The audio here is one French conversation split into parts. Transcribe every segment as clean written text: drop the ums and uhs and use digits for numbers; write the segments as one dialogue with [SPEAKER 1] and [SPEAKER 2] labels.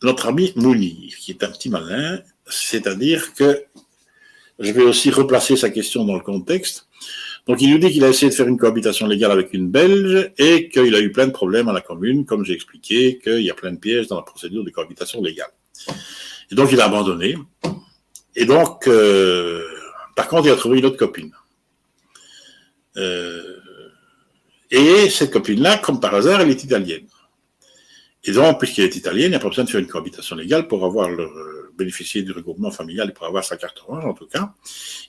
[SPEAKER 1] Notre ami Mounir, qui est un petit malin, c'est-à-dire que je vais aussi replacer sa question dans le contexte. Donc, il nous dit qu'il a essayé de faire une cohabitation légale avec une Belge et qu'il a eu plein de problèmes à la commune, comme j'ai expliqué, qu'il y a plein de pièges dans la procédure de cohabitation légale. Et donc, il a abandonné. Et donc, par contre, il a trouvé une autre copine. Et cette copine-là, comme par hasard, elle est italienne. Et donc, puisqu'elle est italienne, il n'y a pas besoin de faire une cohabitation légale pour avoir bénéficier du regroupement familial et pour avoir sa carte orange, en tout cas.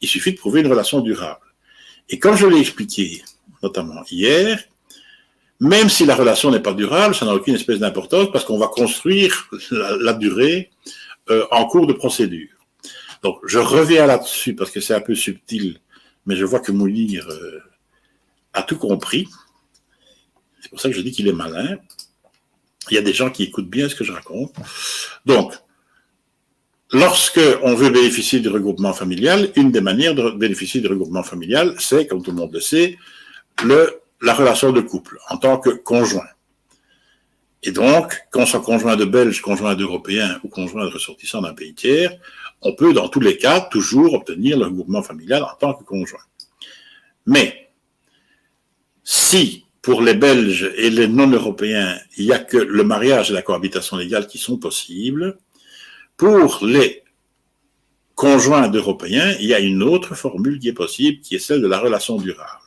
[SPEAKER 1] Il suffit de prouver une relation durable. Et comme je l'ai expliqué, notamment hier, même si la relation n'est pas durable, ça n'a aucune espèce d'importance parce qu'on va construire la durée en cours de procédure. Donc, je reviens là-dessus parce que c'est un peu subtil, mais je vois que Mounir a tout compris. C'est pour ça que je dis qu'il est malin. Il y a des gens qui écoutent bien ce que je raconte. Donc, lorsque on veut bénéficier du regroupement familial, une des manières de bénéficier du regroupement familial, c'est, comme tout le monde le sait, la relation de couple en tant que conjoint. Et donc, qu'on soit conjoint de Belge, conjoint d'Européen ou conjoint de ressortissant d'un pays tiers, on peut, dans tous les cas, toujours obtenir le regroupement familial en tant que conjoint. Mais, si, pour les Belges et les non-Européens, il n'y a que le mariage et la cohabitation légale qui sont possibles, pour les conjoints d'Européens, il y a une autre formule qui est possible, qui est celle de la relation durable.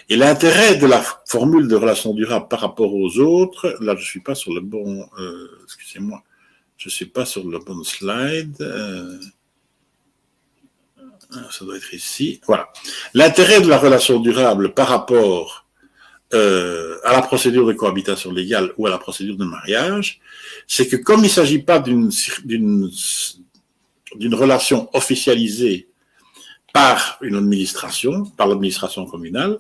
[SPEAKER 1] Et l'intérêt de la formule de relation durable par rapport aux autres, là je ne suis pas sur le bon, excusez-moi, je ne suis pas sur le bon slide, ça doit être ici, voilà. L'intérêt de la relation durable par rapport à la procédure de cohabitation légale ou à la procédure de mariage, c'est que comme il ne s'agit pas d'une relation officialisée par une administration, par l'administration communale,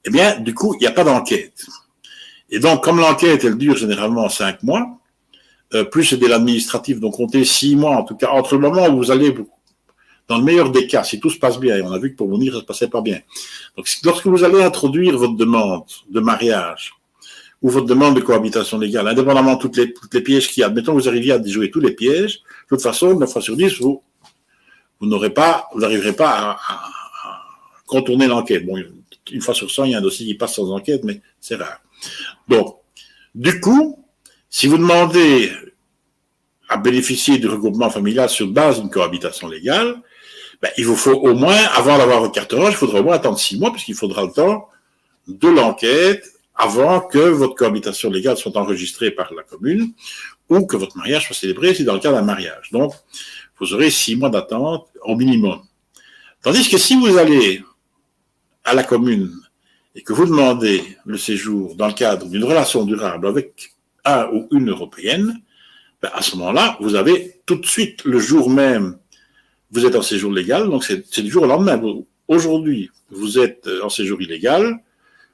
[SPEAKER 1] eh bien, du coup, il n'y a pas d'enquête. Et donc, comme l'enquête, elle dure généralement 5 mois, plus c'est de l'administratif, donc comptez 6 mois, en tout cas, entre le moment où vous allez, dans le meilleur des cas, si tout se passe bien, et on a vu que pour Mounir, ça ne se passait pas bien. Donc, lorsque vous allez introduire votre demande de mariage, ou votre demande de cohabitation légale, indépendamment de toutes les pièges qu'il y a, admettons que vous arriviez à déjouer tous les pièges, de toute façon, 9 fois sur 10, vous n'arriverez pas à contourner l'enquête. Bon, une fois sur 100, il y a un dossier qui passe sans enquête, mais c'est rare. Donc, du coup, si vous demandez à bénéficier du regroupement familial sur base d'une cohabitation légale, ben, il vous faut au moins, avant d'avoir votre carte orange, il faudra au moins attendre 6 mois, puisqu'il faudra le temps de l'enquête avant que votre cohabitation légale soit enregistrée par la commune ou que votre mariage soit célébré, si dans le cas d'un mariage. Donc, vous aurez 6 mois d'attente au minimum. Tandis que si vous allez à la commune et que vous demandez le séjour dans le cadre d'une relation durable avec un ou une européenne, ben à ce moment-là, vous avez tout de suite, le jour même, vous êtes en séjour légal, donc c'est du jour au lendemain. Aujourd'hui, vous êtes en séjour illégal,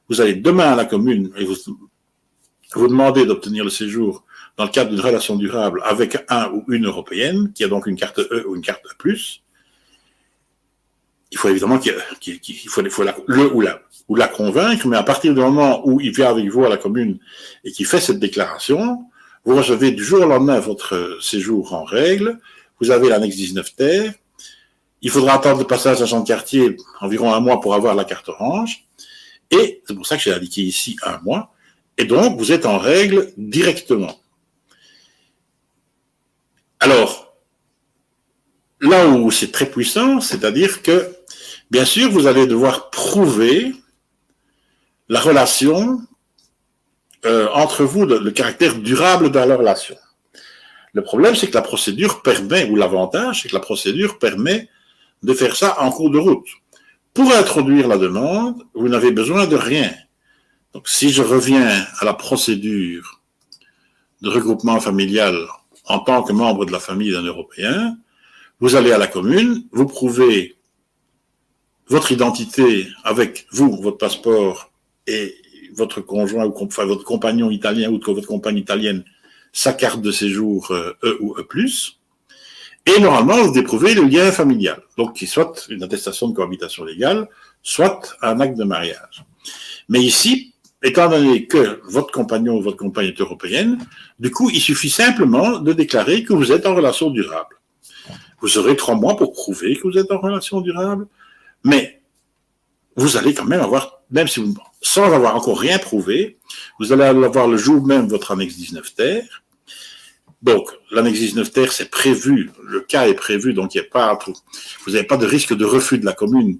[SPEAKER 1] vous allez demain à la commune et vous demandez d'obtenir le séjour dans le cadre d'une relation durable avec un ou une européenne, qui a donc une carte E ou une carte E+, il faut évidemment qu'il faut la convaincre, mais à partir du moment où il vient avec vous à la commune et qu'il fait cette déclaration, vous recevez du jour au lendemain votre séjour en règle, vous avez l'annexe 19 terre, il faudra attendre le passage agent de quartier environ 1 mois pour avoir la carte orange, et c'est pour ça que j'ai indiqué ici 1 mois, et donc vous êtes en règle directement. Alors, là où c'est très puissant, c'est-à-dire que, bien sûr, vous allez devoir prouver la relation entre vous, le caractère durable de la relation. Le problème, c'est que la procédure permet, ou l'avantage, c'est que la procédure permet de faire ça en cours de route. Pour introduire la demande, vous n'avez besoin de rien. Donc, si je reviens à la procédure de regroupement familial en tant que membre de la famille d'un Européen, vous allez à la commune, vous prouvez votre identité avec vous, votre passeport et votre conjoint ou enfin, votre compagnon italien ou votre compagne italienne, sa carte de séjour E ou E+, et normalement vous déprouvez le lien familial, donc qui soit une attestation de cohabitation légale, soit un acte de mariage. Mais ici, étant donné que votre compagnon ou votre compagne est européenne, du coup, il suffit simplement de déclarer que vous êtes en relation durable. Vous aurez 3 mois pour prouver que vous êtes en relation durable, mais vous allez quand même avoir, même si vous, sans avoir encore rien prouvé, vous allez avoir le jour même votre annexe 19 terre. Donc, l'annexe 19 terre, c'est prévu, le cas est prévu, donc il n'y a pas, vous n'avez pas de risque de refus de la commune.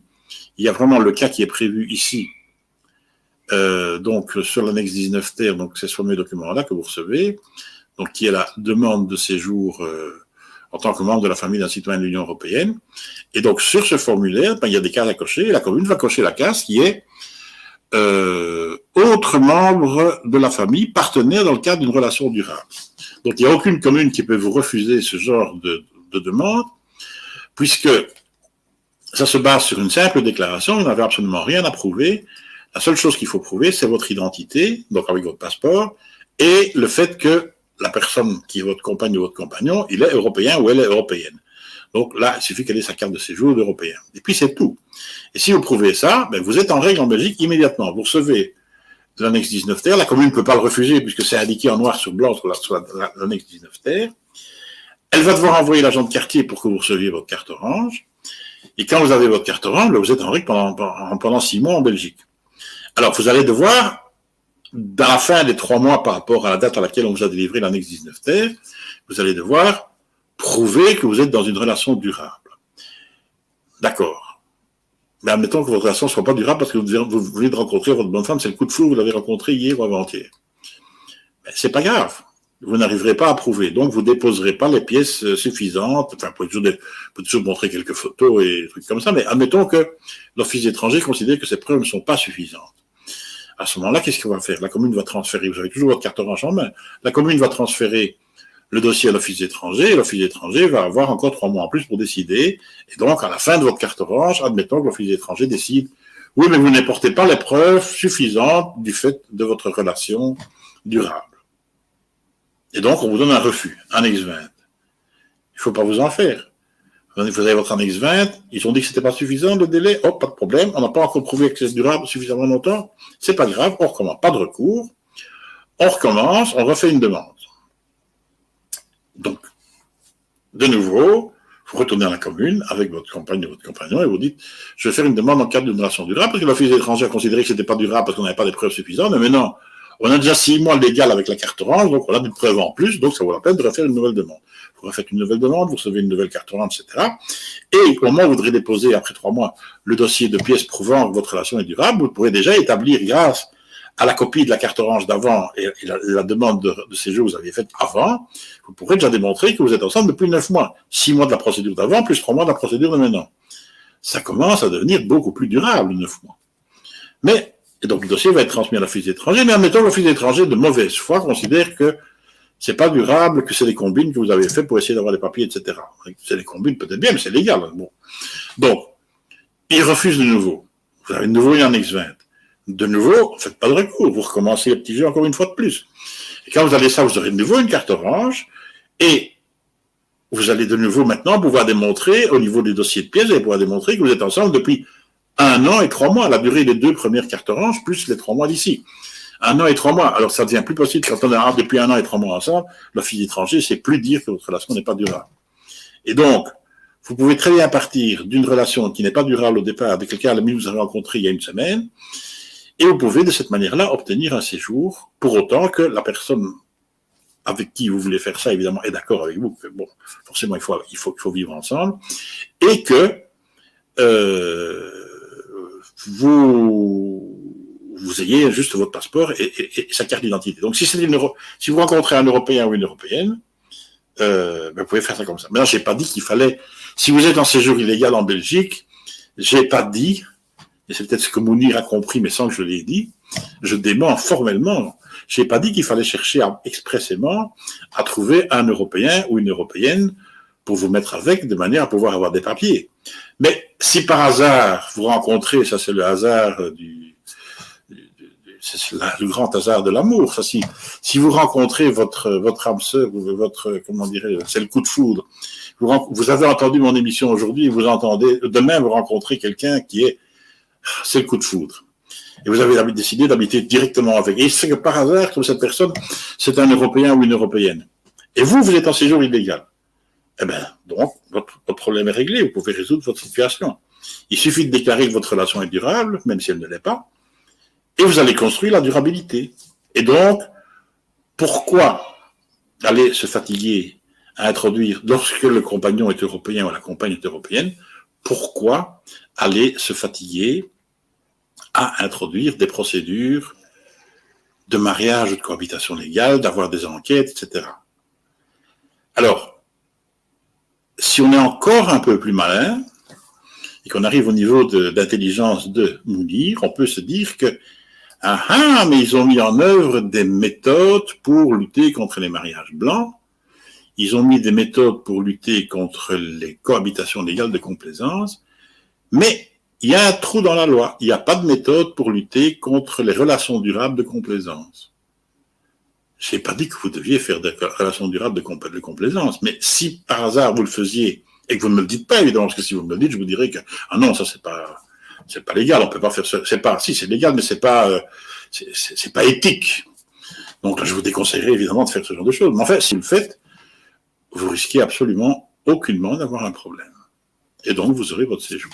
[SPEAKER 1] Il y a vraiment le cas qui est prévu ici. Donc, sur l'annexe 19 terre, donc c'est ce fameux document-là que vous recevez, donc qui est la demande de séjour en tant que membre de la famille d'un citoyen de l'Union européenne. Et donc, sur ce formulaire, il y a des cases à cocher, et la commune va cocher la case qui est autre membre de la famille, partenaire dans le cadre d'une relation durable. Donc, il n'y a aucune commune qui peut vous refuser ce genre de demande, puisque ça se base sur une simple déclaration, vous n'avez absolument rien à prouver. La seule chose qu'il faut prouver, c'est votre identité, donc avec votre passeport, et le fait que la personne qui est votre compagne ou votre compagnon, il est européen ou elle est européenne. Donc là, il suffit qu'elle ait sa carte de séjour d'européen. Et puis c'est tout. Et si vous prouvez ça, ben vous êtes en règle en Belgique immédiatement. Vous recevez l'annexe 19 terre, la commune ne peut pas le refuser puisque c'est indiqué en noir sur blanc sur l'annexe 19 terre. Elle va devoir envoyer l'agent de quartier pour que vous receviez votre carte orange. Et quand vous avez votre carte orange, vous êtes en règle pendant 6 mois en Belgique. Alors, vous allez devoir, dans la fin des 3 mois par rapport à la date à laquelle on vous a délivré l'annexe 19 terre, vous allez devoir prouver que vous êtes dans une relation durable. D'accord. Mais admettons que votre relation ne soit pas durable parce que vous venez de rencontrer votre bonne femme, c'est le coup de foudre, vous l'avez rencontré hier ou avant-hier. Mais c'est pas grave. Vous n'arriverez pas à prouver. Donc, vous déposerez pas les pièces suffisantes. Enfin, vous pouvez toujours montrer quelques photos et des trucs comme ça, mais admettons que l'Office étranger considère que ces preuves ne sont pas suffisantes. À ce moment-là, qu'est-ce qu'on va faire? La commune va transférer, vous avez toujours votre carte orange en main, la commune va transférer le dossier à l'Office étranger, et l'Office étranger va avoir encore 3 mois en plus pour décider, et donc à la fin de votre carte orange, admettons que l'Office étranger décide, oui, mais vous n'apportez pas les preuves suffisantes du fait de votre relation durable. Et donc, on vous donne un refus, annexe 20. Il ne faut pas vous en faire. Vous avez votre annexe 20, ils ont dit que c'était pas suffisant, le délai, oh, pas de problème, on n'a pas encore prouvé que c'est durable suffisamment longtemps, c'est pas grave, on recommence, pas de recours, on recommence, on refait une demande. Donc, de nouveau, vous retournez à la commune avec votre compagne ou votre compagnon et vous dites, je vais faire une demande en cadre d'une relation durable, parce que l'Office étranger a considéré que c'était pas durable parce qu'on n'avait pas des preuves suffisantes, mais maintenant, on a déjà 6 mois légal avec la carte orange, donc on a des preuves en plus, donc ça vaut la peine de refaire une nouvelle demande. Vous refaites une nouvelle demande, vous recevez une nouvelle carte orange, etc. Et au moment où vous voudrez déposer, après 3 mois, le dossier de pièces prouvant que votre relation est durable, vous pourrez déjà établir, grâce à la copie de la carte orange d'avant et la demande de séjour que vous aviez faite avant, vous pourrez déjà démontrer que vous êtes ensemble depuis 9 mois. 6 mois de la procédure d'avant, plus 3 mois de la procédure de maintenant. Ça commence à devenir beaucoup plus durable, 9 mois. Mais, et donc le dossier va être transmis à l'Office étranger, mais admettons que l'Office étranger de mauvaise foi considère que c'est pas durable, que c'est des combines que vous avez fait pour essayer d'avoir des papiers, etc. C'est des combines peut-être bien, mais c'est légal. Bon. Donc, il refuse de nouveau. Vous avez de nouveau une annexe 20. De nouveau, faites pas de recours, vous recommencez le petit jeu encore une fois de plus. Et quand vous avez ça, vous aurez de nouveau une carte orange, et vous allez de nouveau maintenant pouvoir démontrer, au niveau des dossiers de pièces, vous allez pouvoir démontrer que vous êtes ensemble depuis 1 an et 3 mois, la durée des 2 premières cartes oranges, plus les 3 mois d'ici. 1 an et 3 mois. Alors, ça devient plus possible quand on est depuis 1 an et 3 mois ensemble. L'Office étranger ne sait plus dire que votre relation n'est pas durable. Et donc, vous pouvez très bien partir d'une relation qui n'est pas durable au départ, avec quelqu'un que vous avez rencontré il y a 1 semaine, et vous pouvez de cette manière-là obtenir un séjour, pour autant que la personne avec qui vous voulez faire ça, évidemment, est d'accord avec vous. Que, bon, forcément, il faut vivre ensemble, et que vous ayez juste votre passeport et sa carte d'identité. Donc, si vous rencontrez un Européen ou une Européenne, vous pouvez faire ça comme ça. Maintenant, j'ai pas dit qu'il fallait, si vous êtes en séjour illégal en Belgique, j'ai pas dit, et c'est peut-être ce que Mounir a compris, mais sans que je l'ai dit, je dément formellement. J'ai pas dit qu'il fallait chercher expressément à trouver un Européen ou une Européenne pour vous mettre avec, de manière à pouvoir avoir des papiers. Mais si par hasard vous rencontrez, ça c'est le hasard c'est le grand hasard de l'amour, ça si vous rencontrez votre âme sœur, comment dirais-je, c'est le coup de foudre. Vous avez entendu mon émission aujourd'hui, vous entendez, demain vous rencontrez quelqu'un qui est c'est le coup de foudre. Et vous avez décidé d'habiter directement avec. Et c'est que par hasard, comme cette personne, c'est un Européen ou une Européenne. Et vous, vous êtes en séjour illégal. Eh bien, donc, votre problème est réglé. Vous pouvez résoudre votre situation. Il suffit de déclarer que votre relation est durable, même si elle ne l'est pas, et vous allez construire la durabilité. Et donc, pourquoi aller se fatiguer à introduire, lorsque le compagnon est européen ou la compagne est européenne, pourquoi aller se fatiguer à introduire des procédures de mariage ou de cohabitation légale, d'avoir des enquêtes, etc. Alors, si on est encore un peu plus malin, et qu'on arrive au niveau d'intelligence de nous dire, on peut se dire que mais ils ont mis en œuvre des méthodes pour lutter contre les mariages blancs, ils ont mis des méthodes pour lutter contre les cohabitations légales de complaisance, mais il y a un trou dans la loi, il n'y a pas de méthode pour lutter contre les relations durables de complaisance. Je n'ai pas dit que vous deviez faire des relations durables de complaisance, mais si par hasard vous le faisiez, et que vous ne me le dites pas évidemment, parce que si vous me le dites, je vous dirais que non, ça c'est pas légal, on peut pas faire ça, c'est légal, mais c'est pas éthique. Donc là, je vous déconseillerais évidemment de faire ce genre de choses. Mais en fait, si vous le faites, vous risquez absolument aucunement d'avoir un problème. Et donc vous aurez votre séjour.